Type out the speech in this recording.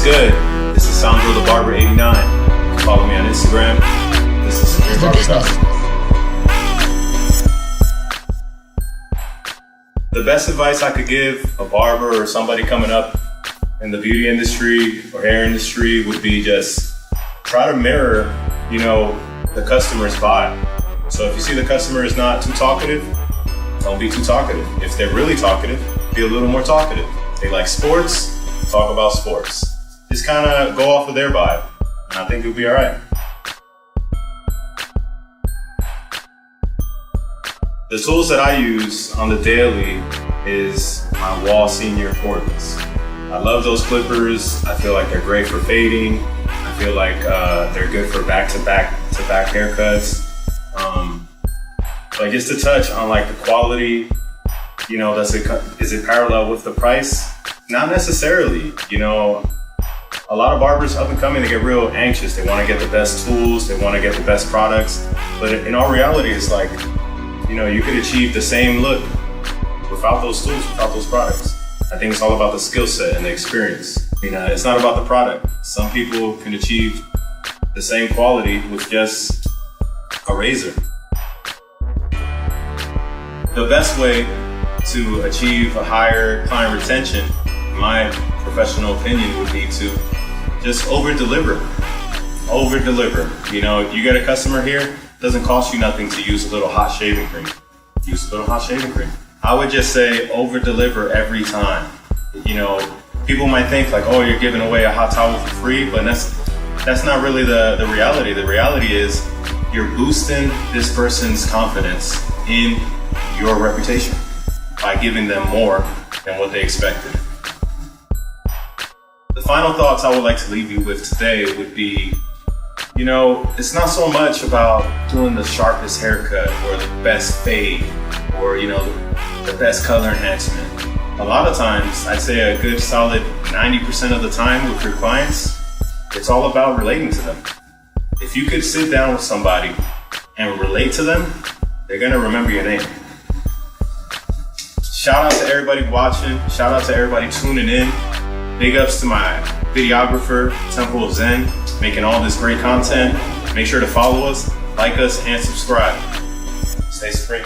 What's good? This is Sandro the Barber 89. Follow me on Instagram. This is Supreme Barbershop. The best advice I could give a barber or somebody coming up in the beauty industry or hair industry would be just try to mirror, the customer's vibe. So if you see the customer is not too talkative, don't be too talkative. If they're really talkative, be a little more talkative. They like sports, talk about sports. Just kind of go off of their vibe, and I think you'll be all right. The tools that I use on the daily is my Wall Senior cordless. I love those clippers. I feel like they're great for fading. I feel like they're good for back-to-back haircuts. But just to touch on like the quality, is it parallel with the price? Not necessarily. A lot of barbers up and coming, they get real anxious. They want to get the best tools. They want to get the best products. But in all reality, it's like, you could achieve the same look without those tools, without those products. I think it's all about the skill set and the experience. It's not about the product. Some people can achieve the same quality with just a razor. The best way to achieve a higher client retention, in my professional opinion, would be to just over-deliver. You get a customer here, it doesn't cost you nothing to use a little hot shaving cream. Use a little hot shaving cream. I would just say over-deliver every time. People might think like, oh, you're giving away a hot towel for free, but that's not really the reality. The reality is you're boosting this person's confidence in your reputation by giving them more than what they expected. The final thoughts I would like to leave you with today would be, it's not so much about doing the sharpest haircut or the best fade or, the best color enhancement. A lot of times, I'd say a good solid 90% of the time with your clients, it's all about relating to them. If you could sit down with somebody and relate to them, they're gonna remember your name. Shout out to everybody watching. Shout out to everybody tuning in. Big ups to my videographer, Temple of Zen, making all this great content. Make sure to follow us, like us, and subscribe. Stay supreme.